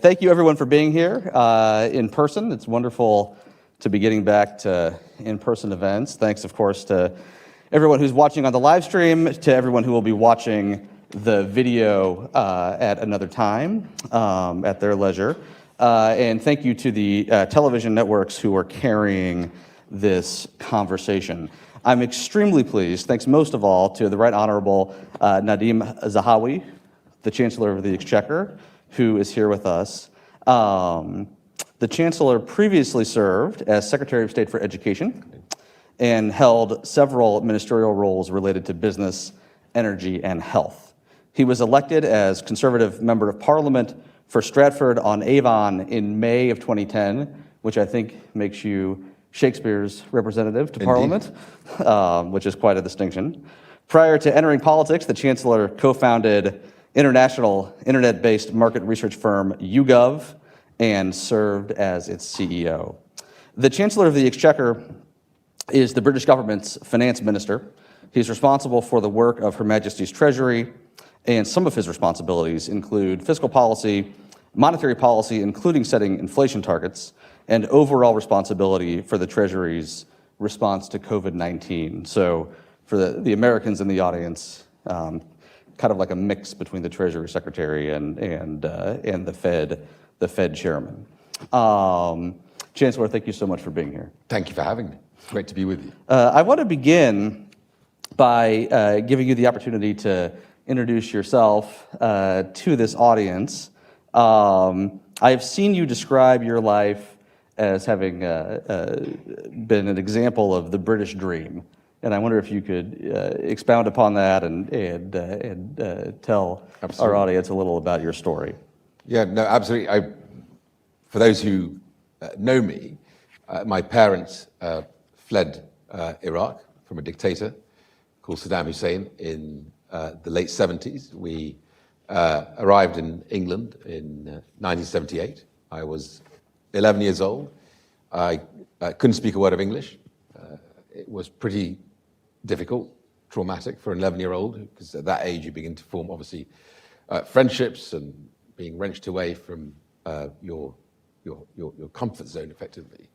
Thank you, everyone, for being here in person. It's wonderful to be getting back to in-person events. Thanks, of course, to everyone who's watching on the live stream, to everyone who will be watching the video at another time at their leisure. And thank you to the television networks who are carrying this conversation. I'm extremely pleased, thanks most of all to the Right Honorable Nadhim Zahawi, the Chancellor of the Exchequer, who is here with us. The Chancellor previously served as Secretary of State for Education and held several ministerial roles related to business, energy, and health. He was elected as Conservative Member of Parliament for Stratford-on-Avon in May of 2010, which I think makes you Shakespeare's representative to Parliament, which is quite a distinction. Prior to entering politics, the Chancellor co-founded international internet-based market research firm YouGov and served as its CEO. The Chancellor of the Exchequer is the British government's finance minister. He's responsible for the work of Her Majesty's Treasury, and some of his responsibilities include fiscal policy, monetary policy, including setting inflation targets, and overall responsibility for the Treasury's response to COVID-19. So for the Americans in the audience, kind of like a mix between the Treasury Secretary and the Fed chairman. Chancellor, thank you so much for being here. Thank you for having me. Great to be with you. I want to begin by giving you the opportunity to introduce yourself to this audience. I've seen you describe your life as having been an example of the British dream. And I wonder if you could expound upon that and tell our audience a little about your story. Yeah, no, absolutely. For those who know me, my parents fled Iraq from a dictator called Saddam Hussein in the late 70s. We arrived in England in 1978. I was 11 years old. I couldn't speak a word of English. It was pretty difficult, traumatic for an 11-year-old, because at that age you begin to form, obviously, friendships, and being wrenched away from your comfort zone, effectively,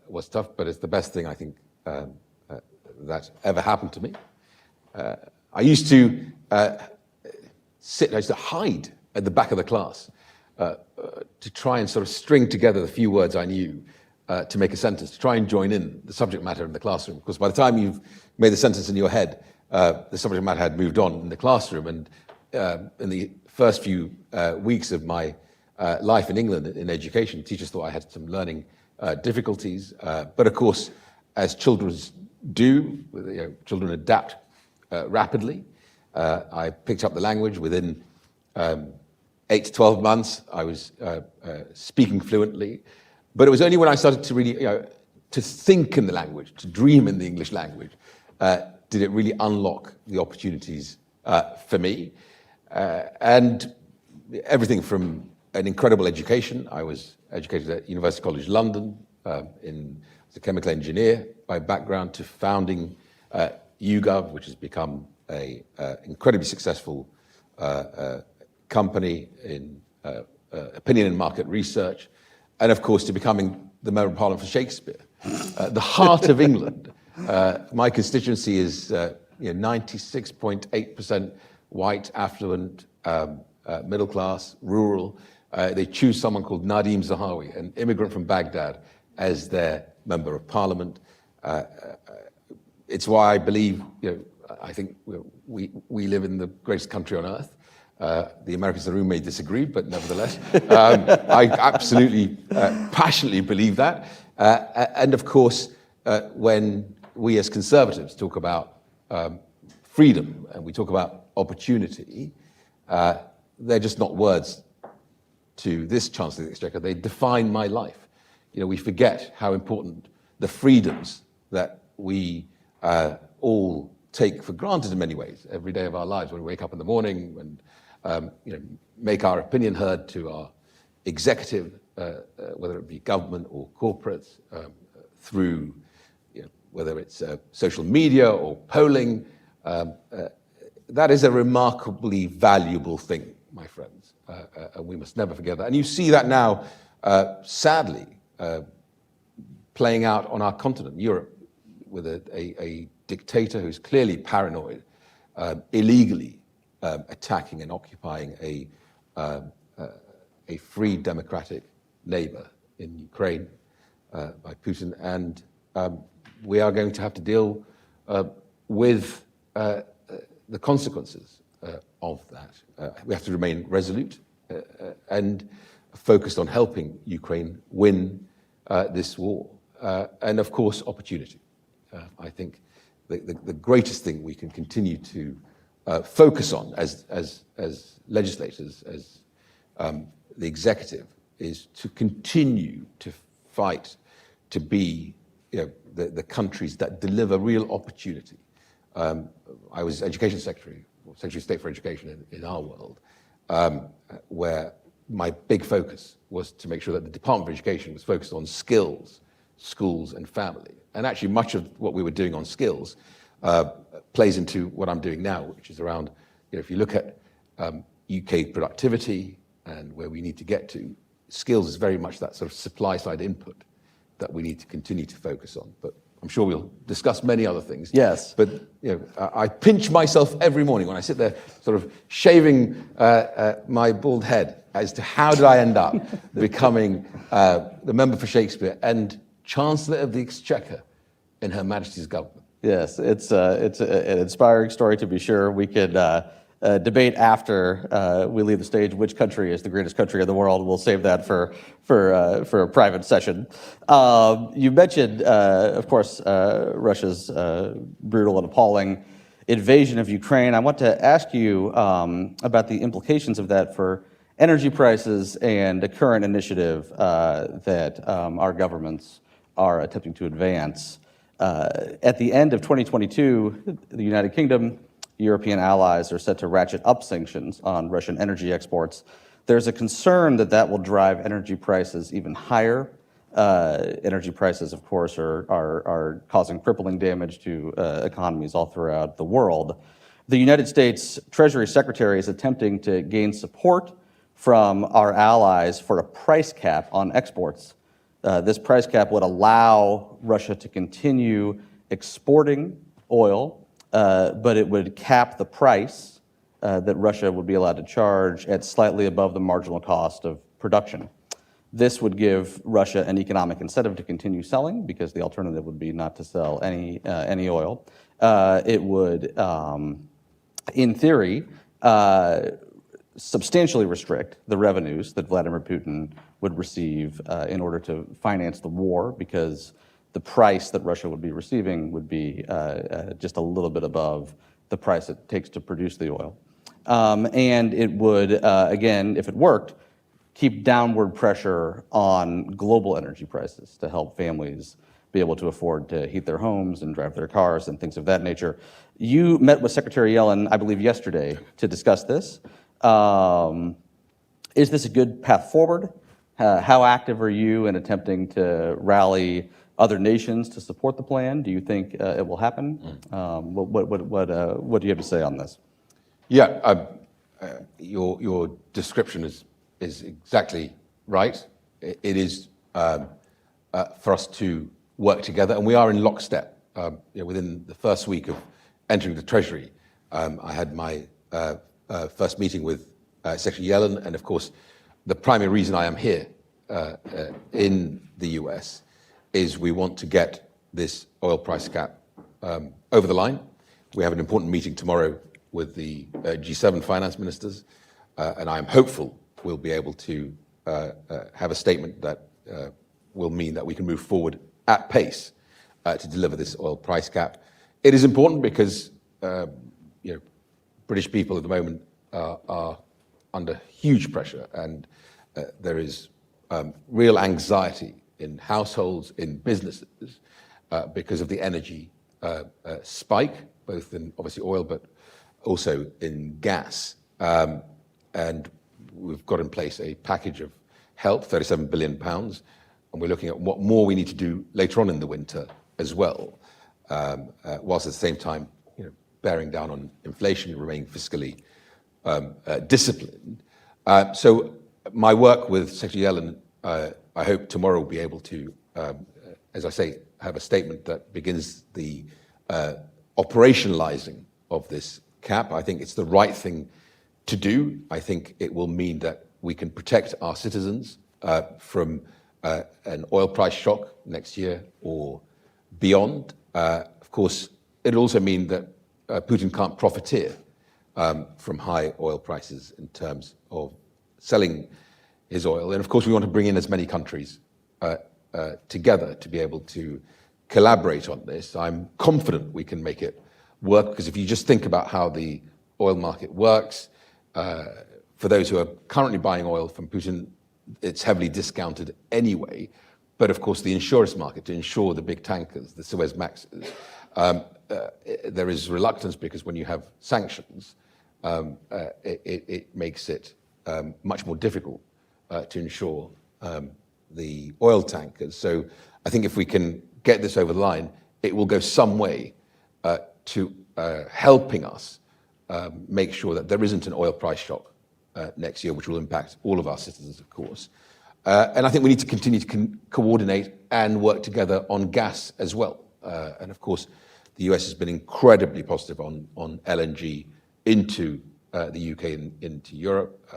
was tough. But it's the best thing, I think, that ever happened to me. I used to hide at the back of the class to try and sort of string together the few words I knew to make a sentence, to try and join in the subject matter in the classroom. Because by the time you've made the sentence in your head, the subject matter had moved on in the classroom. And in the first few weeks of my life in England in education, teachers thought I had some learning difficulties. But of course, as children do, children adapt rapidly. I picked up the language within 8 to 12 months. I was speaking fluently. But it was only when I started to really, to think in the language, to dream in the English language, did it really unlock the opportunities for me. And everything from an incredible education. I was educated at University College London as a chemical engineer by background, to founding YouGov, which has become an incredibly successful company in opinion and market research. And of course, to becoming the Member of Parliament for Shakespeare, the heart of England. My constituency is 96.8% white, affluent, middle class, rural. They choose someone called Nadhim Zahawi, an immigrant from Baghdad, as their Member of Parliament. It's why I believe, I think we live in the greatest country on earth. The Americans in the room may disagree, but nevertheless, I absolutely, passionately believe that. And of course, when we as conservatives talk about freedom and we talk about opportunity, they're just not words to this Chancellor of the Exchequer. They define my life. We forget how important the freedoms that we all take for granted in many ways every day of our lives, when we wake up in the morning, when make our opinion heard to our executive, whether it be government or corporates, through whether it's social media or polling. That is a remarkably valuable thing, my friends. and we must never forget that. And you see that now, sadly, playing out on our continent, Europe, with a dictator who's clearly paranoid, illegally attacking and occupying a free democratic neighbor in Ukraine by Putin. And we are going to have to deal with the consequences of that. We have to remain resolute and focused on helping Ukraine win this war. And of course, opportunity. I think the greatest thing we can continue to focus on as legislators, as the executive, is to continue to fight to be the countries that deliver real opportunity. I was Education Secretary, or Secretary of State for Education in our world, where my big focus was to make sure that the Department of Education was focused on skills, schools, and family. And actually, much of what we were doing on skills plays into what I'm doing now, which is around, if you look at UK productivity and where we need to get to, skills is very much that sort of supply-side input that we need to continue to focus on. But I'm sure we'll discuss many other things. Yes. But I pinch myself every morning when I sit there sort of shaving my bald head as to how did I end up becoming the member for Shakespeare and Chancellor of the Exchequer in Her Majesty's government. Yes, it's an inspiring story to be sure. We could debate after we leave the stage which country is the greatest country in the world. We'll save that for a private session. You mentioned, of course, Russia's brutal and appalling invasion of Ukraine. I want to ask you about the implications of that for energy prices and the current initiative that our governments are attempting to advance. At the end of 2022, the United Kingdom, European allies are set to ratchet up sanctions on Russian energy exports. There's a concern that that will drive energy prices even higher. Energy prices, of course, are causing crippling damage to economies all throughout the world. The United States Treasury Secretary is attempting to gain support from our allies for a price cap on exports. This price cap would allow Russia to continue exporting oil, but it would cap the price that Russia would be allowed to charge at slightly above the marginal cost of production. This would give Russia an economic incentive to continue selling, because the alternative would be not to sell any oil. It would, in theory, substantially restrict the revenues that Vladimir Putin would receive in order to finance the war, because the price that Russia would be receiving would be just a little bit above the price it takes to produce the oil. And it would, again, if it worked, keep downward pressure on global energy prices to help families be able to afford to heat their homes and drive their cars and things of that nature. You met with Secretary Yellen, I believe, yesterday to discuss this. Is this a good path forward? How active are you in attempting to rally other nations to support the plan? Do you think it will happen? What do you have to say on this? Yeah, your description is exactly right. It is for us to work together, and we are in lockstep. Within the first week of entering the Treasury, I had my first meeting with Secretary Yellen, and of course, the primary reason I am here in the US is we want to get this oil price cap over the line. We have an important meeting tomorrow with the G7 finance ministers, and I am hopeful we'll be able to have a statement that will mean that we can move forward at pace to deliver this oil price cap. It is important because British people at the moment are under huge pressure, and there is real anxiety in households, in businesses, because of the energy spike, both in obviously oil, but also in gas. And we've got in place a package of help, £37 billion, and we're looking at what more we need to do later on in the winter as well, whilst at the same time bearing down on inflation, remaining fiscally disciplined. So my work with Secretary Yellen, I hope tomorrow will be able to, as I say, have a statement that begins the operationalizing of this cap. I think it's the right thing to do. I think it will mean that we can protect our citizens from an oil price shock next year or beyond. Of course, it'll also mean that Putin can't profiteer from high oil prices in terms of selling his oil. And of course, we want to bring in as many countries together to be able to collaborate on this. I'm confident we can make it work, because if you just think about how the oil market works, for those who are currently buying oil from Putin, it's heavily discounted anyway. But of course, the insurance market, to insure the big tankers, the Suez Maxes, there is reluctance, because when you have sanctions, it makes it much more difficult to insure the oil tankers. So I think if we can get this over the line, it will go some way to helping us make sure that there isn't an oil price shock next year, which will impact all of our citizens, of course. And I think we need to continue to coordinate and work together on gas as well. And of course, the US has been incredibly positive on LNG into the UK and into Europe.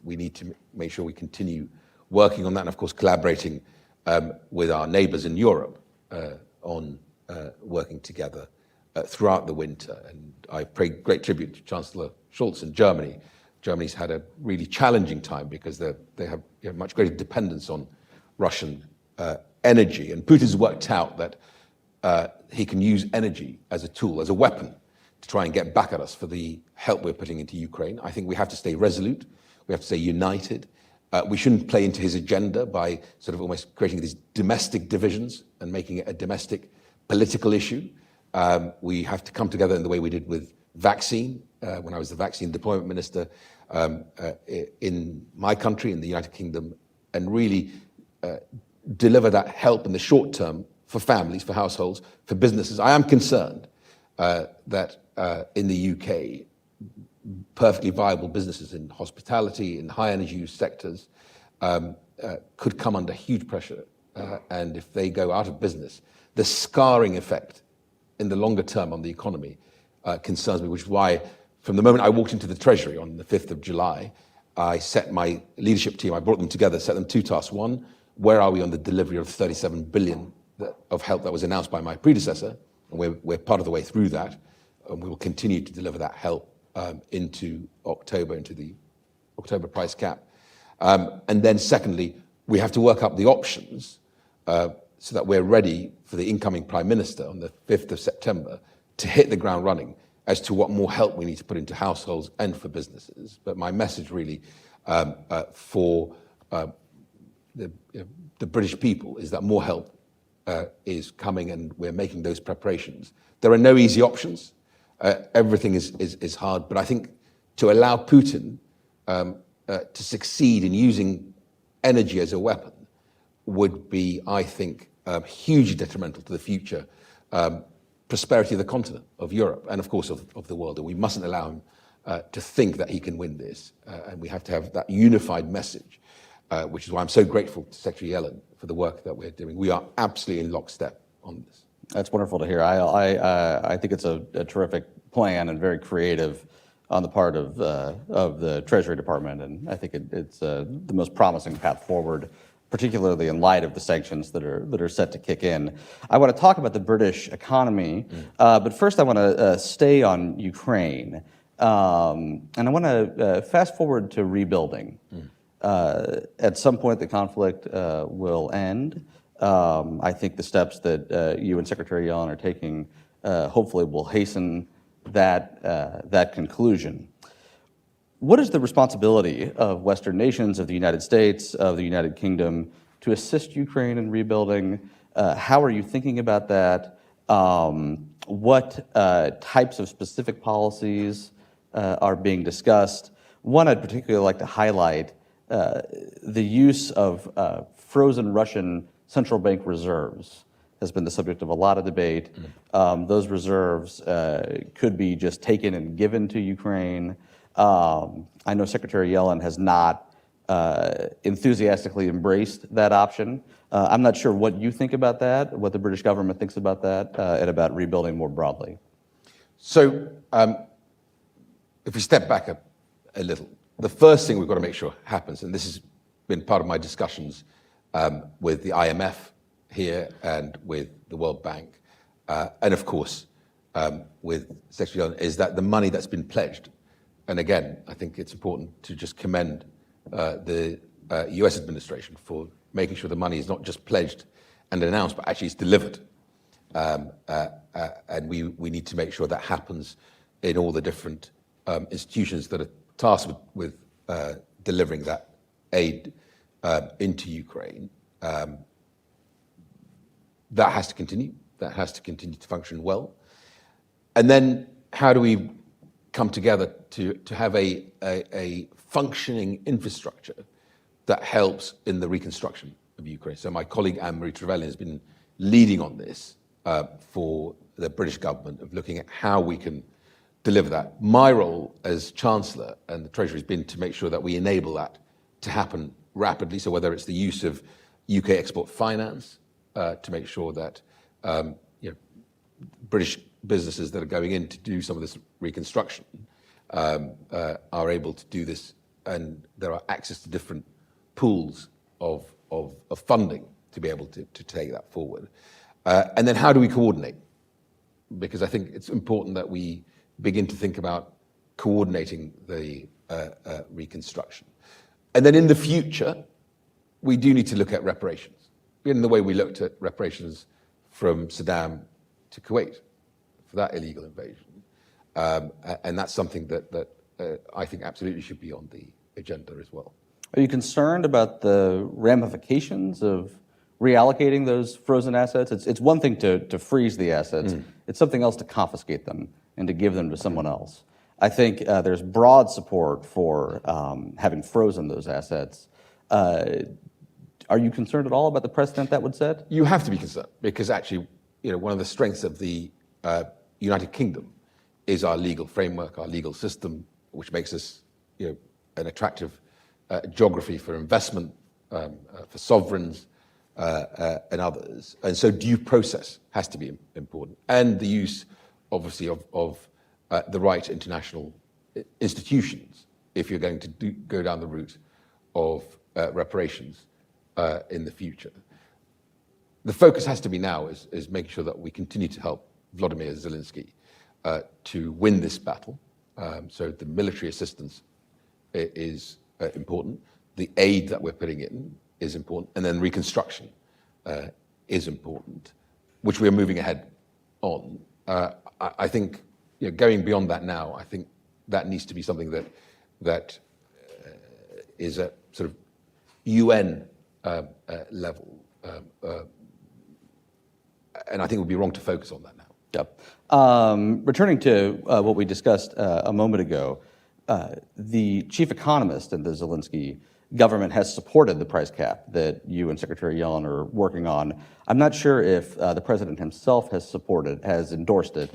We need to make sure we continue working on that, and of course collaborating with our neighbours in Europe on working together throughout the winter. And I pay great tribute to Chancellor Scholz in Germany. Germany's had a really challenging time because they have much greater dependence on Russian energy. And Putin's worked out that he can use energy as a tool, as a weapon, to try and get back at us for the help we're putting into Ukraine. I think we have to stay resolute. We have to stay united. We shouldn't play into his agenda by sort of almost creating these domestic divisions and making it a domestic political issue. We have to come together in the way we did with vaccine, when I was the vaccine deployment minister in my country, in the United Kingdom, and really deliver that help in the short term for families, for households, for businesses. I am concerned that in the UK, perfectly viable businesses in hospitality, in high energy use sectors, could come under huge pressure. And if they go out of business, the scarring effect in the longer term on the economy concerns me, which is why from the moment I walked into the Treasury on the 5th of July, I set my leadership team, I brought them together, set them two tasks. One, where are we on the delivery of 37 billion of help that was announced by my predecessor? And we're part of the way through that. And we will continue to deliver that help into October, into the October price cap. And then secondly, we have to work up the options so that we're ready for the incoming Prime Minister on the 5th of September to hit the ground running as to what more help we need to put into households and for businesses. But my message really for the British people is that more help is coming, and we're making those preparations. There are no easy options. Everything is hard, but I think to allow Putin to succeed in using energy as a weapon would be, I think, hugely detrimental to the future prosperity of the continent, of Europe, and of course of the world. And we mustn't allow him to think that he can win this. And we have to have that unified message, which is why I'm so grateful to Secretary Yellen for the work that we're doing. We are absolutely in lockstep on this. That's wonderful to hear. I think it's a terrific plan and very creative on the part of the Treasury Department, and I think it's the most promising path forward, particularly in light of the sanctions that are set to kick in. I want to talk about the British economy, but first I want to stay on Ukraine, and I want to fast forward to rebuilding. At some point, the conflict will end. I think the steps that you and Secretary Yellen are taking hopefully will hasten that conclusion. What is the responsibility of Western nations, of the United States, of the United Kingdom to assist Ukraine in rebuilding? How are you thinking about that? What types of specific policies are being discussed? One I'd particularly like to highlight, the use of frozen Russian central bank reserves has been the subject of a lot of debate. Those reserves could be just taken and given to Ukraine. I know Secretary Yellen has not enthusiastically embraced that option. I'm not sure what you think about that, what the British government thinks about that, and about rebuilding more broadly. So if we step back a little, the first thing we've got to make sure happens, and this has been part of my discussions with the IMF here and with the World Bank, and of course with Secretary Yellen, is that the money that's been pledged, and again, I think it's important to just commend the US administration for making sure the money is not just pledged and announced, but actually it's delivered. And we need to make sure that happens in all the different institutions that are tasked with delivering that aid into Ukraine. That has to continue. That has to continue to function well. And then how do we come together to have a functioning infrastructure that helps in the reconstruction of Ukraine? So my colleague Anne-Marie Trevelyan has been leading on this for the British government, of looking at how we can deliver that. My role as Chancellor and the Treasury has been to make sure that we enable that to happen rapidly. So whether it's the use of UK export finance to make sure that British businesses that are going in to do some of this reconstruction are able to do this, and there are access to different pools of funding to be able to take that forward. And then how do we coordinate? Because I think it's important that we begin to think about coordinating the reconstruction. And then in the future, we do need to look at reparations, in the way we looked at reparations from Saddam to Kuwait for that illegal invasion. And that's something that I think absolutely should be on the agenda as well. Are you concerned about the ramifications of reallocating those frozen assets? It's one thing to freeze the assets. It's something else to confiscate them and to give them to someone else. I think there's broad support for having frozen those assets. Are you concerned at all about the precedent that would set? You have to be concerned, because actually, one of the strengths of the United Kingdom is our legal framework, our legal system, which makes us, an attractive geography for investment, for sovereigns and others. And so due process has to be important, and the use, obviously, of the right international institutions if you're going to go down the route of reparations in the future. The focus has to be now is making sure that we continue to help Volodymyr Zelensky to win this battle. So the military assistance is important. The aid that we're putting in is important. And then reconstruction is important, which we're moving ahead on. I think going beyond that now, I think that needs to be something that is a sort of UN level. And I think it would be wrong to focus on that now. Yep. Returning to what we discussed a moment ago, the chief economist in the Zelensky government has supported the price cap that you and Secretary Yellen are working on. I'm not sure if the president himself has endorsed it.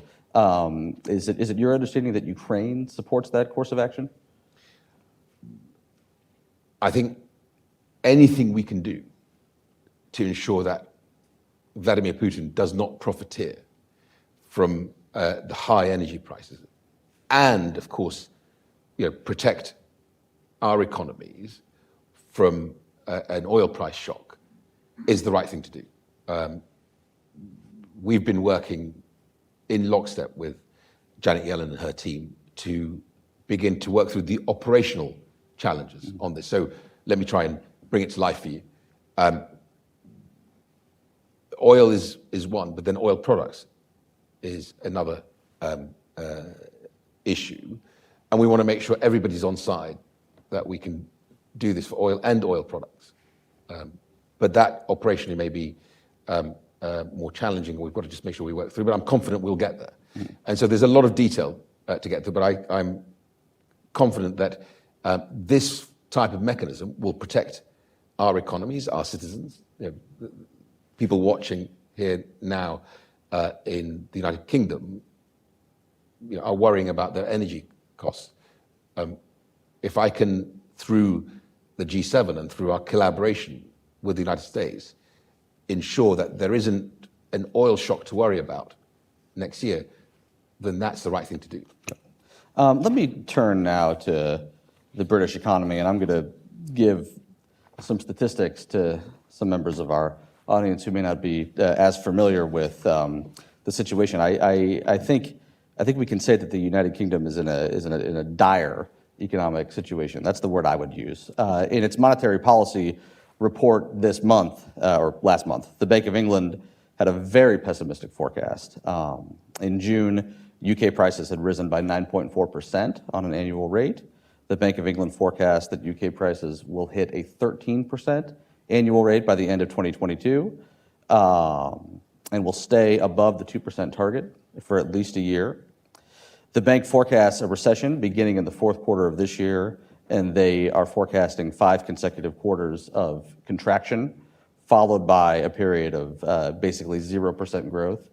Is it your understanding that Ukraine supports that course of action? I think anything we can do to ensure that Vladimir Putin does not profiteer from the high energy prices, and of course, protect our economies from an oil price shock, is the right thing to do. We've been working in lockstep with Janet Yellen and her team to begin to work through the operational challenges on this. So let me try and bring it to life for you. Oil is one, but then oil products is another issue. And we want to make sure everybody's on side, that we can do this for oil and oil products. But that operationally may be more challenging. We've got to just make sure we work through, but I'm confident we'll get there. And so there's a lot of detail to get through, but I'm confident that this type of mechanism will protect our economies, our citizens. People watching here now in the United Kingdom are worrying about their energy costs if I can, through the G7 and through our collaboration with the United States, ensure that there isn't an oil shock to worry about next year, then that's the right thing to do. Let me turn now to the British economy, and I'm going to give some statistics to some members of our audience who may not be as familiar with the situation. I think we can say that the United Kingdom is in a dire economic situation. That's the word I would use. In its monetary policy report this month, or last month, the Bank of England had a very pessimistic forecast. In June, UK prices had risen by 9.4% on an annual rate. The Bank of England forecast that UK prices will hit a 13% annual rate by the end of 2022, and will stay above the 2% target for at least a year. The bank forecasts a recession beginning in the fourth quarter of this year, and they are forecasting 5 consecutive quarters of contraction, followed by a period of basically 0% growth.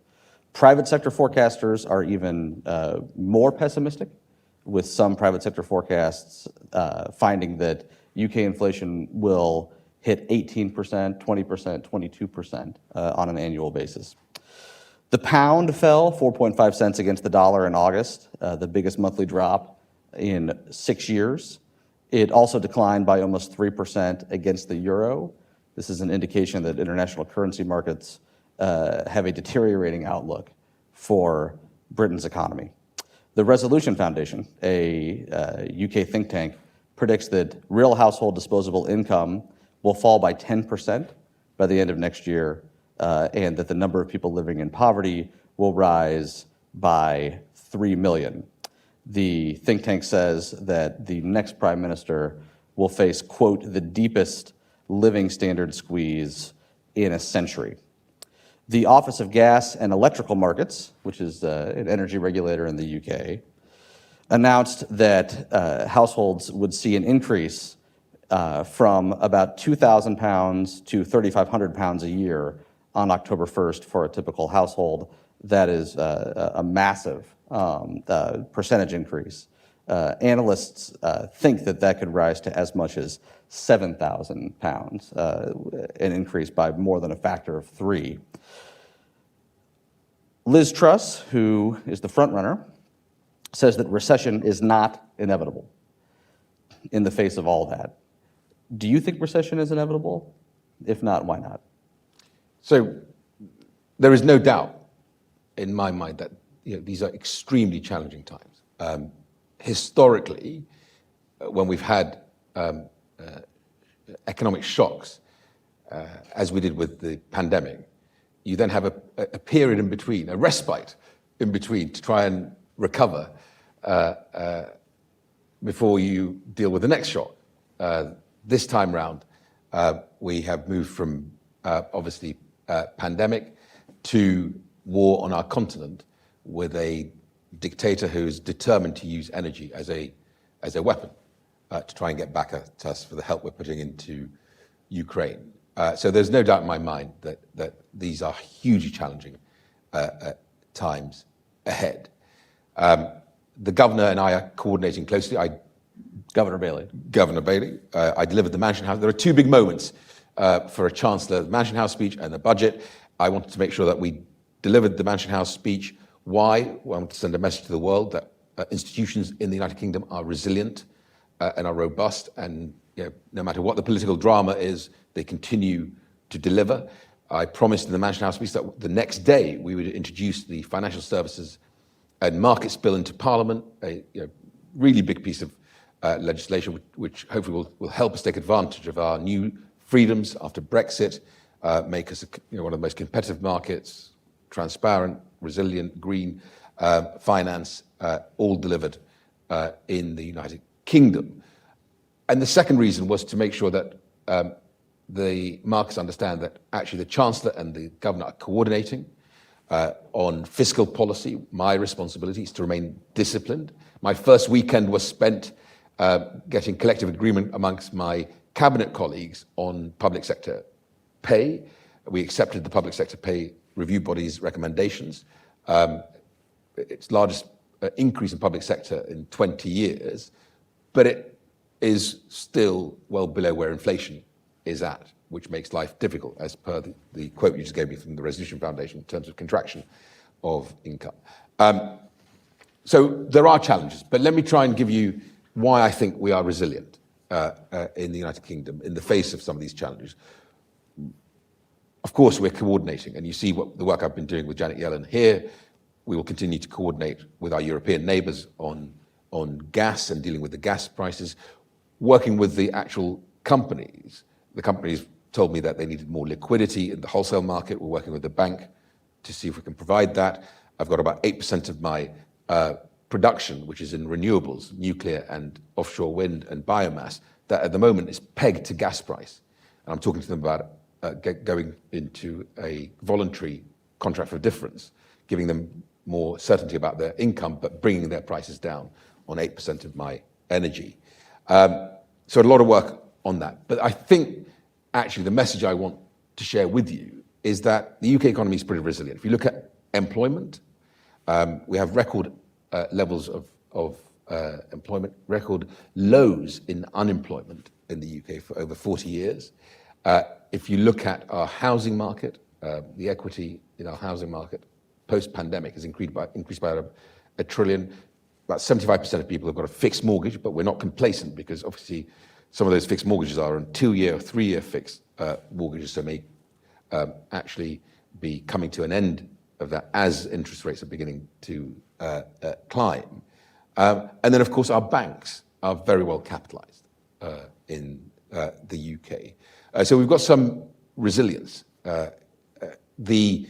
Private sector forecasters are even more pessimistic, with some private sector forecasts finding that UK inflation will hit 18%, 20%, 22% on an annual basis. The pound fell 4.5 cents against the dollar in August, the biggest monthly drop in 6 years. It also declined by almost 3% against the euro. This is an indication that international currency markets have a deteriorating outlook for Britain's economy. The Resolution Foundation, a UK think tank, predicts that real household disposable income will fall by 10% by the end of next year, and that the number of people living in poverty will rise by 3 million. The think tank says that the next prime minister will face, quote, the deepest living standard squeeze in a century. The Office of Gas and Electrical Markets, which is an energy regulator in the UK, announced that households would see an increase from about £2,000 to £3,500 a year on October 1st for a typical household. That is a massive percentage increase. Analysts think that could rise to as much as £7,000, an increase by more than a factor of 3. Liz Truss, who is the front runner, says that recession is not inevitable in the face of all that. Do you think recession is inevitable? If not, why not? So there is no doubt in my mind that these are extremely challenging times. Historically, when we've had economic shocks, as we did with the pandemic, you then have a period in between, a respite in between to try and recover before you deal with the next shock. This time round, we have moved from obviously pandemic to war on our continent with a dictator who's determined to use energy as a weapon to try and get back at us for the help we're putting into Ukraine. So there's no doubt in my mind that these are hugely challenging times ahead. The governor and I are coordinating closely. Governor Bailey. I delivered the Mansion House. There are 2 big moments for a Chancellor, the Mansion House speech and the budget. I wanted to make sure that we delivered the Mansion House speech. Why? Well, I want to send a message to the world that institutions in the United Kingdom are resilient and are robust, and no matter what the political drama is, they continue to deliver. I promised in the Mansion House speech that the next day we would introduce the Financial Services and Markets Bill into Parliament, a really big piece of legislation which hopefully will help us take advantage of our new freedoms after Brexit, make us one of the most competitive markets, transparent, resilient, green finance, all delivered in the United Kingdom. And the second reason was to make sure that the markets understand that actually the Chancellor and the Governor are coordinating on fiscal policy. My responsibility is to remain disciplined. My first weekend was spent getting collective agreement amongst my cabinet colleagues on public sector pay. We accepted the public sector pay review body's recommendations. Its largest increase in public sector in 20 years, but it is still well below where inflation is at, which makes life difficult, as per the quote you just gave me from the Resolution Foundation in terms of contraction of income. So there are challenges, but let me try and give you why I think we are resilient in the United Kingdom in the face of some of these challenges. Of course, we're coordinating, and you see what the work I've been doing with Janet Yellen here. We will continue to coordinate with our European neighbours on gas and dealing with the gas prices, working with the actual companies. The companies told me that they needed more liquidity in the wholesale market. We're working with the bank to see if we can provide that. I've got about 8% of my production, which is in renewables, nuclear and offshore wind and biomass, that at the moment is pegged to gas price. And I'm talking to them about going into a voluntary contract for difference, giving them more certainty about their income, but bringing their prices down on 8% of my energy. So a lot of work on that. But I think actually the message I want to share with you is that the UK economy is pretty resilient. If you look at employment, we have record levels of employment, record lows in unemployment in the UK for over 40 years. If you look at our housing market, the equity in our housing market post-pandemic has increased by about $1 trillion. About 75% of people have got a fixed mortgage, but we're not complacent because obviously some of those fixed mortgages are on 2-year or 3-year fixed mortgages, so may actually be coming to an end of that as interest rates are beginning to climb. And then, of course, our banks are very well capitalized in the UK. So we've got some resilience. The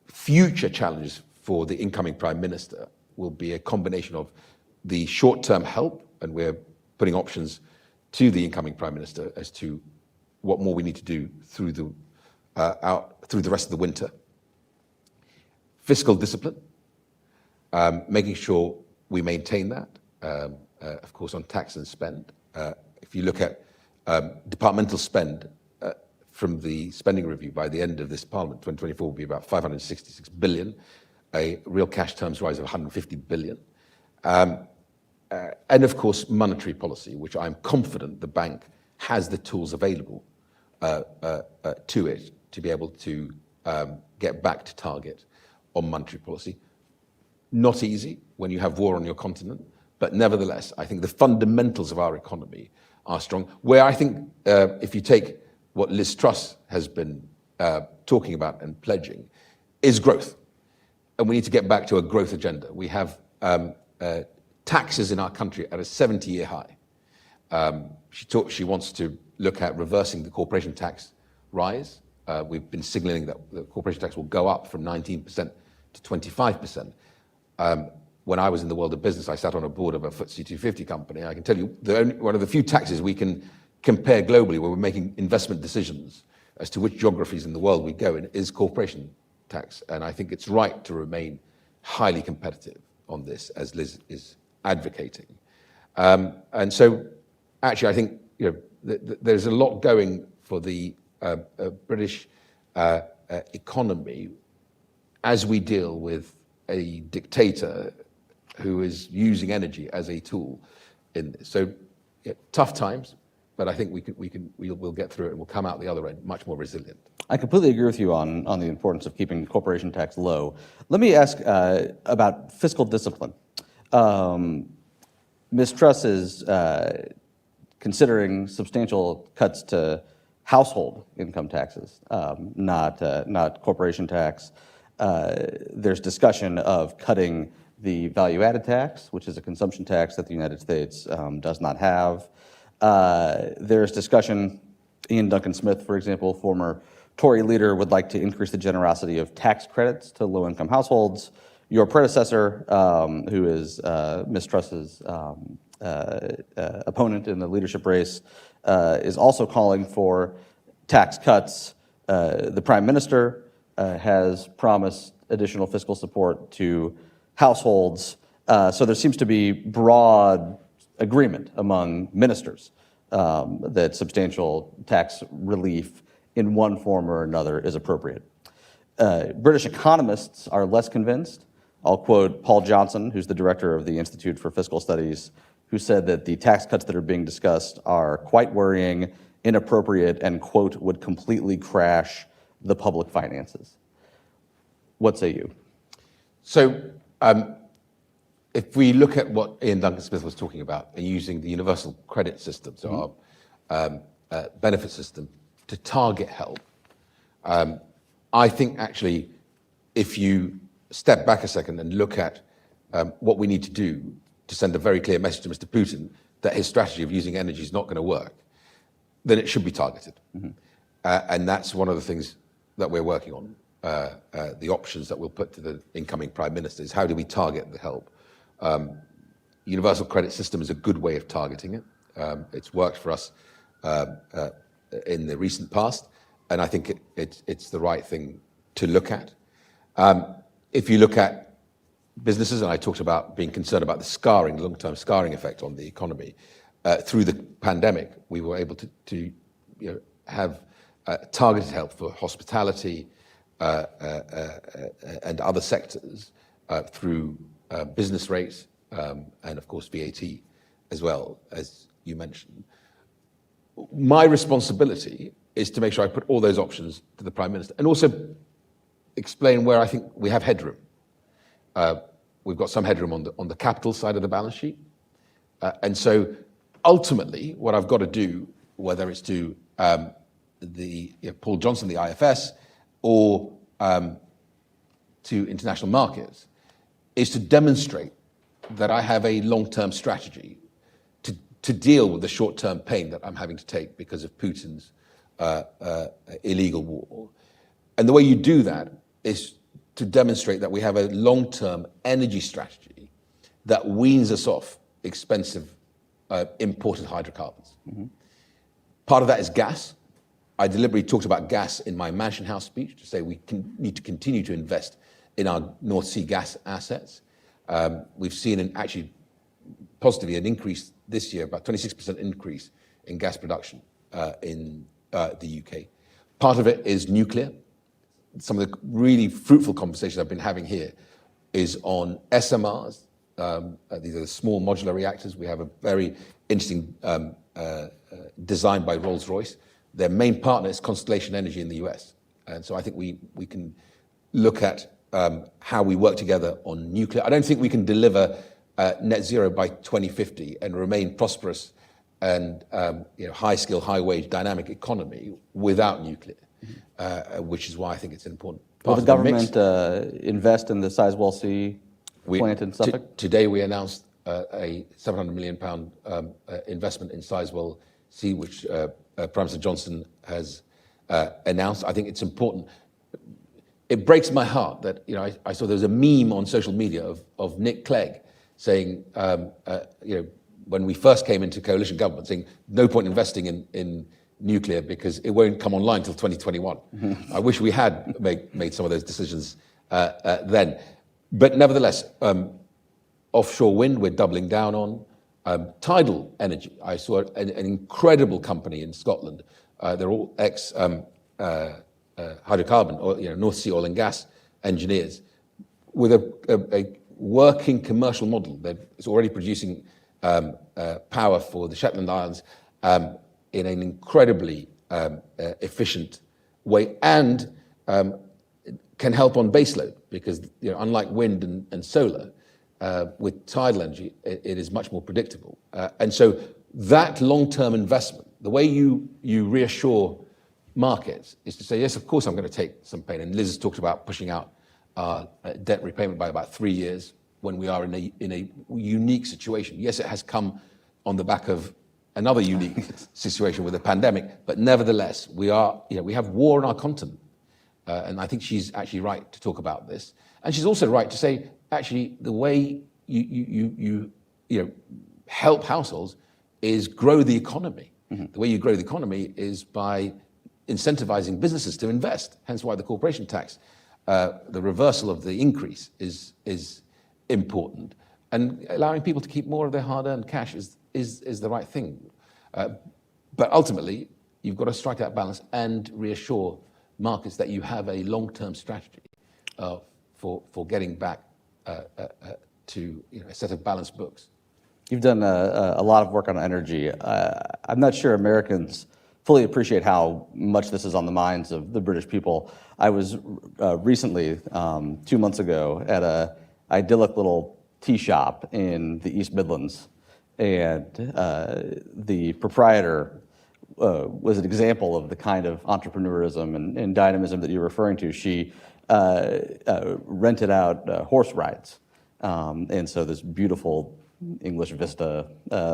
future challenges for the incoming Prime Minister will be a combination of the short-term help, and we're putting options to the incoming Prime Minister as to what more we need to do through the rest of the winter. Fiscal discipline, making sure we maintain that, of course, on tax and spend. If you look at departmental spend from the spending review, by the end of this Parliament, 2024 will be about 566 billion, a real cash terms rise of 150 billion. And of course, monetary policy, which I'm confident the bank has the tools available to it to be able to get back to target on monetary policy. Not easy when you have war on your continent, but nevertheless, I think the fundamentals of our economy are strong. Where I think if you take what Liz Truss has been talking about and pledging, is growth. And we need to get back to a growth agenda. We have taxes in our country at a 70-year high. She wants to look at reversing the corporation tax rise. We've been signaling that the corporation tax will go up from 19% to 25%. When I was in the world of business, I sat on a board of a FTSE 250 company. I can tell you, one of the few taxes we can compare globally where we're making investment decisions as to which geographies in the world we go in is corporation tax. And I think it's right to remain highly competitive on this, as Liz is advocating. And so actually, I think there's a lot going for the British economy as we deal with a dictator who is using energy as a tool in this. So tough times, but I think we'll get through it and we'll come out the other end much more resilient. I completely agree with you on the importance of keeping corporation tax low. Let me ask about fiscal discipline. Ms. Truss is considering substantial cuts to household income taxes, not corporation tax. There's discussion of cutting the value-added tax, which is a consumption tax that the United States does not have. There's discussion, Ian Duncan Smith, for example, former Tory leader, would like to increase the generosity of tax credits to low-income households. Your predecessor, who is Ms. Truss's opponent in the leadership race, is also calling for tax cuts. The Prime Minister has promised additional fiscal support to households. So there seems to be broad agreement among ministers that substantial tax relief in one form or another is appropriate. British economists are less convinced. I'll quote Paul Johnson, who's the director of the Institute for Fiscal Studies, who said that the tax cuts that are being discussed are quite worrying, inappropriate, and, quote, would completely crash the public finances. What say you? So if we look at what Ian Duncan Smith was talking about and using the universal credit system, so our benefit system, to target help, I think actually if you step back a second and look at what we need to do to send a very clear message to Mr. Putin that his strategy of using energy is not going to work, then it should be targeted. And that's one of the things that we're working on. The options that we'll put to the incoming Prime Minister is how do we target the help? Universal credit system is a good way of targeting it. It's worked for us in the recent past, and I think it's the right thing to look at. If you look at businesses, and I talked about being concerned about the scarring, long-term scarring effect on the economy, through the pandemic, we were able to have targeted help for hospitality and other sectors through business rates and, of course, VAT as well, as you mentioned. My responsibility is to make sure I put all those options to the Prime Minister and also explain where I think we have headroom. We've got some headroom on the capital side of the balance sheet. And so ultimately, what I've got to do, whether it's to Paul Johnson, the IFS, or to international markets, is to demonstrate that I have a long-term strategy to deal with the short-term pain that I'm having to take because of Putin's illegal war. And the way you do that is to demonstrate that we have a long-term energy strategy that weans us off expensive imported hydrocarbons. Part of that is gas. I deliberately talked about gas in my Mansion House speech to say we need to continue to invest in our North Sea gas assets. We've seen actually positively an increase this year, about 26% increase in gas production in the UK. Part of it is nuclear. Some of the really fruitful conversations I've been having here is on SMRs. These are the small modular reactors. We have a very interesting design by Rolls-Royce. Their main partner is Constellation Energy in the US. And so I think we can look at how we work together on nuclear. I don't think we can deliver net zero by 2050 and remain prosperous and high skill, high wage, dynamic economy without nuclear, which is why I think it's an important part Will the of the mix. government invest in the Sizewell C plant in Suffolk? Today we announced a £700 million investment in Sizewell C, which Prime Minister Johnson has announced. I think it's important. It breaks my heart that I saw there was a meme on social media of Nick Clegg saying, when we first came into coalition government, saying no point investing in nuclear because it won't come online until 2021. I wish we had made some of those decisions then. But nevertheless, offshore wind we're doubling down on. Tidal energy. I saw an incredible company in Scotland. They're all hydrocarbon or North Sea oil and gas engineers with a working commercial model that is already producing power for the Shetland Islands in an incredibly efficient way and can help on baseload because unlike wind and solar, with tidal energy, it is much more predictable. And so that long-term investment, the way you reassure markets is to say, yes, of course I'm going to take some pain. And Liz has talked about pushing out debt repayment by about 3 years when we are in a unique situation. Yes, it has come on the back of another unique situation with the pandemic, but nevertheless, we have war on our continent. And I think she's actually right to talk about this. And she's also right to say, actually, the way you help households is grow the economy. The way you grow the economy is by incentivizing businesses to invest. Hence why the corporation tax, the reversal of the increase is important. And allowing people to keep more of their hard-earned cash is the right thing. But ultimately, you've got to strike that balance and reassure markets that you have a long-term strategy for getting back to a set of balanced books. You've done a lot of work on energy. I'm not sure Americans fully appreciate how much this is on the minds of the British people. I was recently, 2 months ago, at a idyllic little tea shop in the East Midlands, and the proprietor was an example of the kind of entrepreneurism and dynamism that you're referring to. She rented out horse rides, and so this beautiful English vista,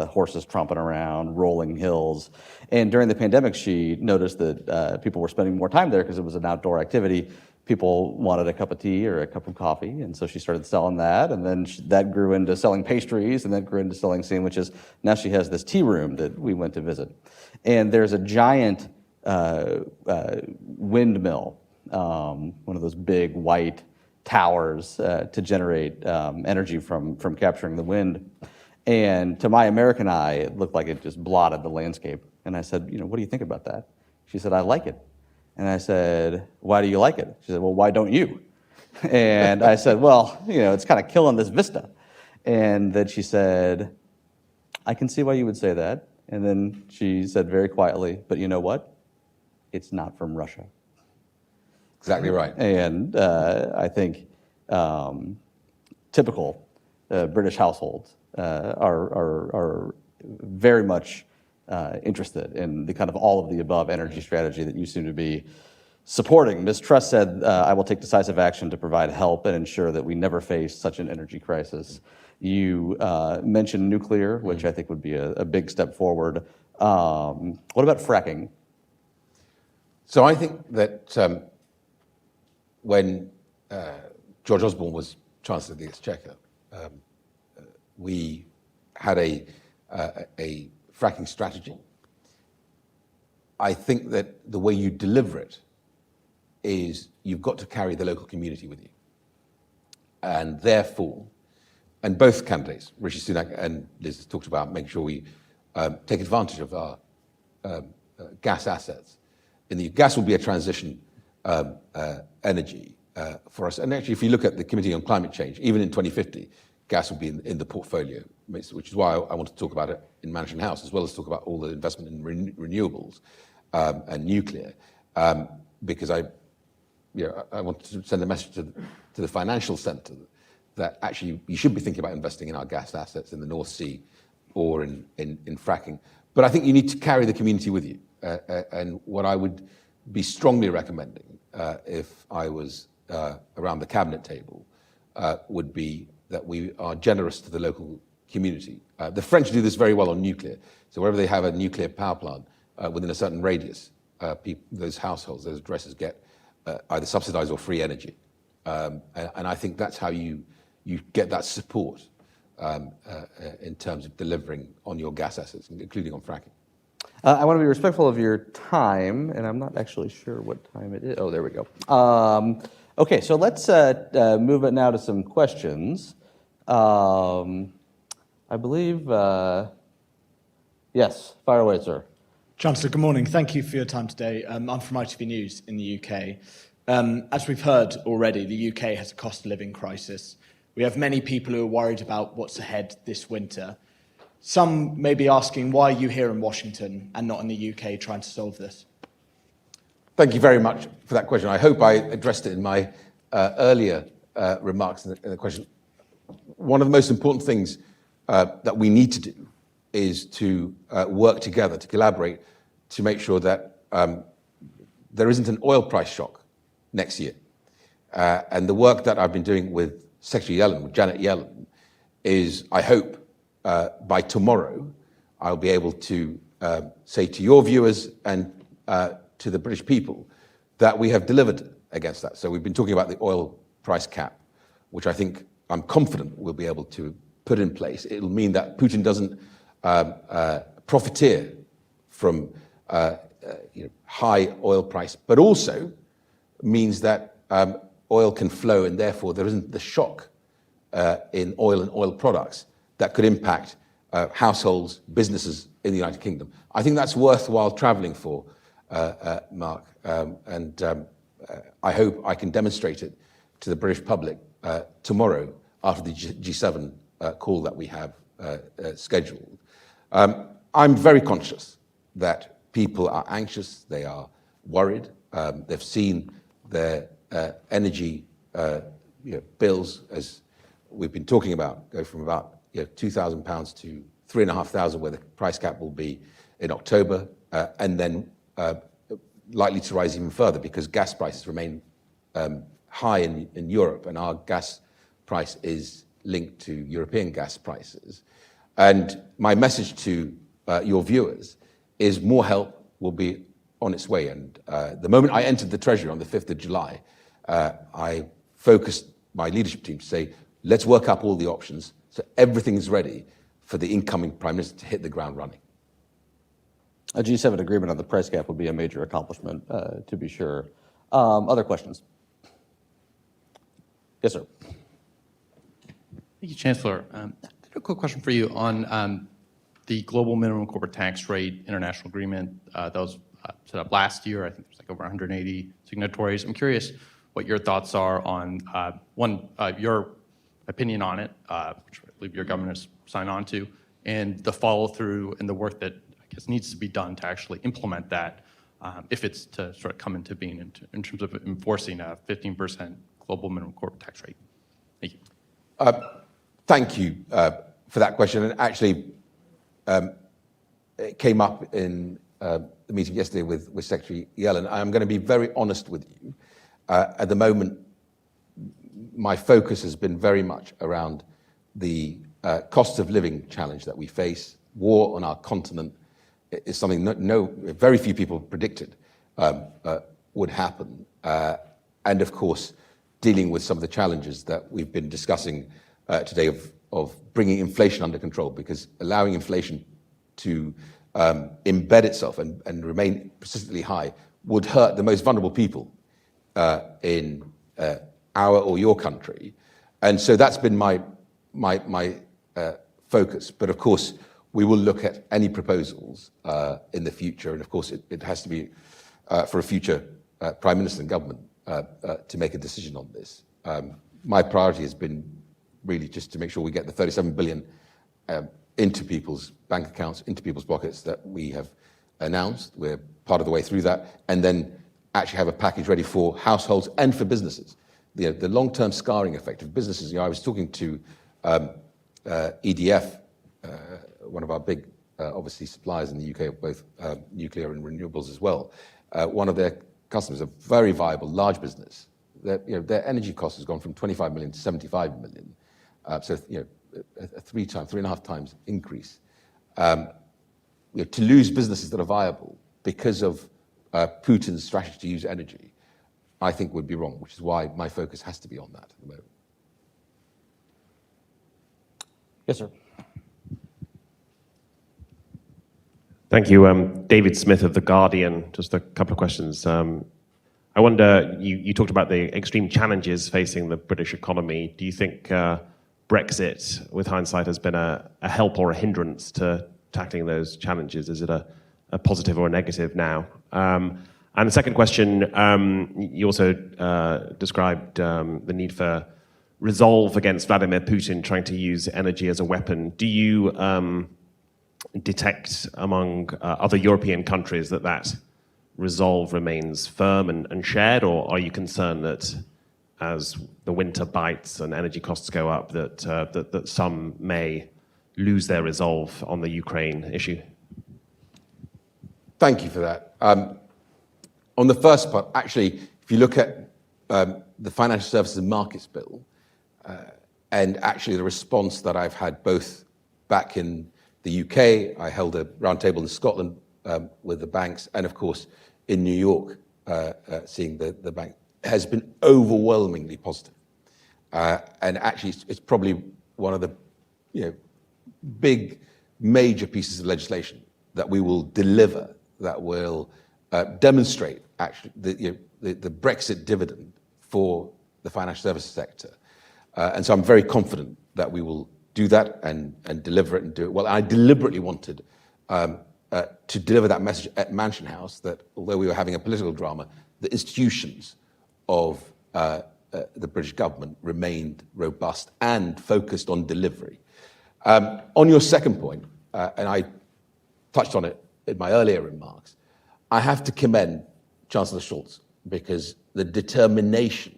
horses tromping around, rolling hills. And during the pandemic, she noticed that people were spending more time there because it was an outdoor activity. People wanted a cup of tea or a cup of coffee, and so she started selling that, and then that grew into selling pastries, and that grew into selling sandwiches. Now she has this tea room that we went to visit. And there's a giant windmill, one of those big white towers to generate energy from capturing the wind. And to my American eye, it looked like it just blotted the landscape. And I said, what do you think about that? She said, I like it. And I said, why do you like it? She said, well, why don't you? And I said, well, it's kind of killing this vista. And then she said, I can see why you would say that. And then she said very quietly, but you know what? It's not from Russia. Exactly right. And I think typical British households are very much interested in the kind of all of the above energy strategy that you seem to be supporting. Ms. Truss said, I will take decisive action to provide help and ensure that we never face such an energy crisis. You mentioned nuclear, which I think would be a big step forward. What about fracking? So I think that when George Osborne was Chancellor of the Exchequer, we had a fracking strategy. I think that the way you deliver it is you've got to carry the local community with you. And therefore, and both candidates, Rishi Sunak and Liz, talked about making sure we take advantage of our gas assets. Gas will be a transition energy for us. And actually, if you look at the Committee on Climate Change, even in 2050, gas will be in the portfolio, which is why I want to talk about it in Mansion House, as well as talk about all the investment in renewables and nuclear, because I want to send a message to the financial centre that actually you should be thinking about investing in our gas assets in the North Sea or in fracking. But I think you need to carry the community with you. And what I would be strongly recommending if I was around the cabinet table would be that we are generous to the local community. The French do this very well on nuclear. So wherever they have a nuclear power plant within a certain radius, those households, those addresses get either subsidized or free energy. And I think that's how you get that support in terms of delivering on your gas assets, including on fracking. I want to be respectful of your time, and I'm not actually sure what time it is. Oh, there we go. Okay, so let's move it now to some questions. I believe, yes, fire away, sir. Chancellor, good morning. Thank you for your time today. I'm from ITV News in the UK. As we've heard already, the UK has a cost of living crisis. We have many people who are worried about what's ahead this winter. Some may be asking, why are you here in Washington and not in the UK trying to solve this? Thank you very much for that question. I hope I addressed it in my earlier remarks in the question. One of the most important things that we need to do is to work together, to collaborate, to make sure that there isn't an oil price shock next year. And the work that I've been doing with Secretary Yellen, with Janet Yellen, is, I hope, by tomorrow, I'll be able to say to your viewers and to the British people that we have delivered against that. So we've been talking about the oil price cap, which I think I'm confident we'll be able to put in place. It'll mean that Putin doesn't profiteer from high oil price, but also means that oil can flow, and therefore there isn't the shock in oil and oil products that could impact households, businesses in the United Kingdom. I think that's worthwhile travelling for, Mark, and I hope I can demonstrate it to the British public tomorrow after the G7 call that we have scheduled. I'm very conscious that people are anxious, they are worried, they've seen their energy bills, as we've been talking about, go from about £2,000 to £3,500, where the price cap will be in October, and then likely to rise even further because gas prices remain high in Europe, and our gas price is linked to European gas prices. And my message to your viewers is more help will be on its way. And the moment I entered the Treasury on the 5th of July, I focused my leadership team to say, let's work up all the options so everything's ready for the incoming Prime Minister to hit the ground running. A G7 agreement on the price cap would be a major accomplishment, to be sure. Other questions? Yes, sir. Thank you, Chancellor. I have a quick question for you on the global minimum corporate tax rate international agreement that was set up last year. I think there's like over 180 signatories. I'm curious what your thoughts are on, your opinion on it, which I believe your government has signed on to, and the follow-through and the work that I guess needs to be done to actually implement that if it's to sort of come into being in terms of enforcing a 15% global minimum corporate tax rate. Thank you. Thank you for that question. And actually, it came up in the meeting yesterday with Secretary Yellen. I'm going to be very honest with you. At the moment, my focus has been very much around the cost of living challenge that we face. War on our continent is something very few people predicted would happen. And of course, dealing with some of the challenges that we've been discussing today of bringing inflation under control, because allowing inflation to embed itself and remain persistently high would hurt the most vulnerable people in our or your country. And so that's been my focus. But of course, we will look at any proposals in the future. And of course, it has to be for a future Prime Minister and government to make a decision on this. My priority has been really just to make sure we get the 37 billion into people's bank accounts, into people's pockets that we have announced. We're part of the way through that. And then actually have a package ready for households and for businesses. The long-term scarring effect of businesses. I was talking to EDF, one of our big, obviously, suppliers in the UK of both nuclear and renewables as well. One of their customers, a very viable, large business. Their energy cost has gone from 25 million to 75 million. So a 3.5 times increase. To lose businesses that are viable because of Putin's strategy to use energy, I think would be wrong, which is why my focus has to be on that at the moment. Yes, sir. Thank you. David Smith of The Guardian. Just a couple of questions. I wonder, you talked about the extreme challenges facing the British economy. Do you think Brexit, with hindsight, has been a help or a hindrance to tackling those challenges? Is it a positive or a negative now? And the second question, you also described the need for resolve against Vladimir Putin trying to use energy as a weapon. Do you detect among other European countries that resolve remains firm and shared, or are you concerned that as the winter bites and energy costs go up, that some may lose their resolve on the Ukraine issue? Thank you for that. On the first part, actually, if you look at the Financial Services and Markets Bill, and actually the response that I've had both back in the UK, I held a roundtable in Scotland with the banks, and of course in New York, seeing the bank, has been overwhelmingly positive. And actually, it's probably one of the big major pieces of legislation that we will deliver that will demonstrate actually the Brexit dividend for the financial services sector. And so I'm very confident that we will do that and deliver it and do it well. I deliberately wanted to deliver that message at Mansion House that although we were having a political drama, the institutions of the British government remained robust and focused on delivery. On your second point, and I touched on it in my earlier remarks, I have to commend Chancellor Scholz because the determination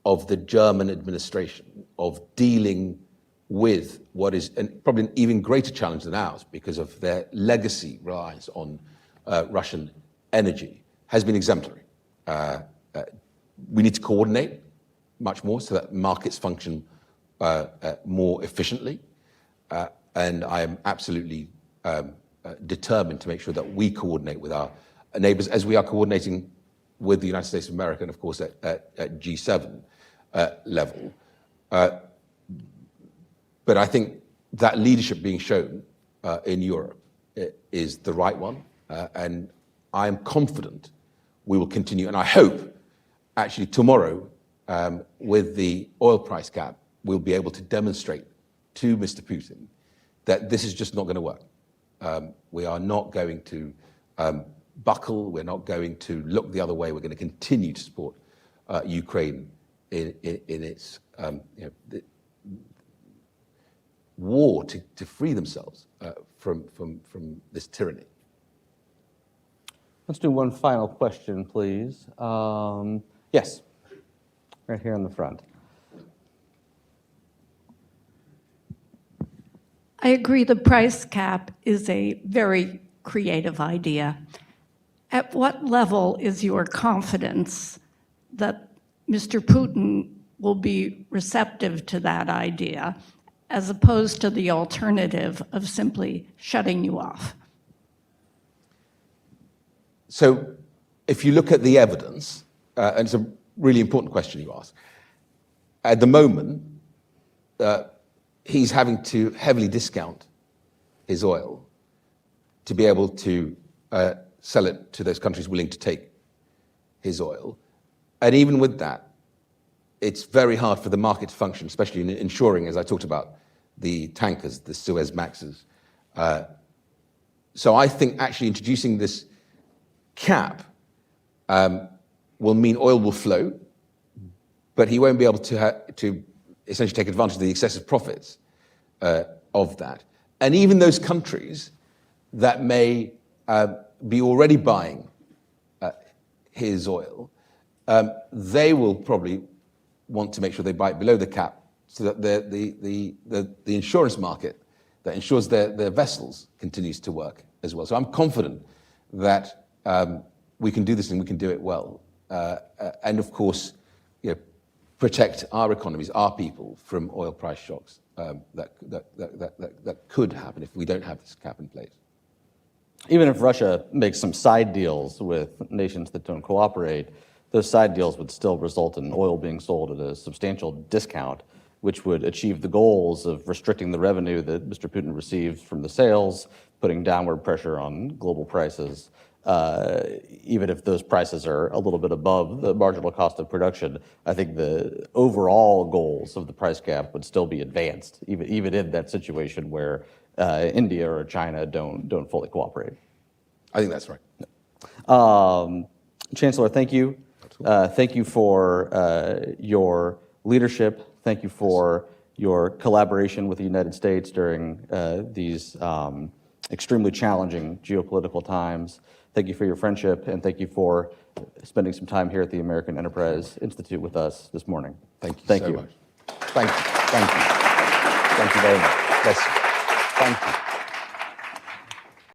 of the German administration of dealing with what is probably an even greater challenge than ours because of their legacy reliance on Russian energy has been exemplary. We need to coordinate much more so that markets function more efficiently. And I am absolutely determined to make sure that we coordinate with our neighbors as we are coordinating with the United States of America and, of course, at G7 level. But I think that leadership being shown in Europe is the right one. And I am confident we will continue. And I hope, actually, tomorrow, with the oil price cap, we'll be able to demonstrate to Mr. Putin that this is just not going to work. We are not going to buckle. We're not going to look the other way. We're going to continue to support Ukraine in its war to free themselves from this tyranny. Let's do one final question, please. Yes, right here in the front. I agree the price cap is a very creative idea. At what level is your confidence that Mr. Putin will be receptive to that idea as opposed to the alternative of simply shutting you off? So if you look at the evidence, and it's a really important question you ask, at the moment, he's having to heavily discount his oil to be able to sell it to those countries willing to take his oil. And even with that, it's very hard for the market to function, especially in ensuring, as I talked about, the tankers, the Suez Maxes. So I think actually introducing this cap will mean oil will flow, but he won't be able to essentially take advantage of the excessive profits of that. And even those countries that may be already buying his oil, they will probably want to make sure they buy it below the cap so that the insurance market that insures their vessels continues to work as well. So I'm confident that we can do this and we can do it well. And of course, protect our economies, our people from oil price shocks that could happen if we don't have this cap in place. Even if Russia makes some side deals with nations that don't cooperate, those side deals would still result in oil being sold at a substantial discount, which would achieve the goals of restricting the revenue that Mr. Putin receives from the sales, putting downward pressure on global prices. Even if those prices are a little bit above the marginal cost of production, I think the overall goals of the price cap would still be advanced, even in that situation where India or China don't fully cooperate. I think that's right. Chancellor, thank you. Thank you for your leadership. Thank you for your collaboration with the United States during these extremely challenging geopolitical times. Thank you for your friendship, and thank you for spending some time here at the American Enterprise Institute with us this morning. Thank you Thank so you. much. Thank you. Thank you. Thank you very much. Bless you. Thank you.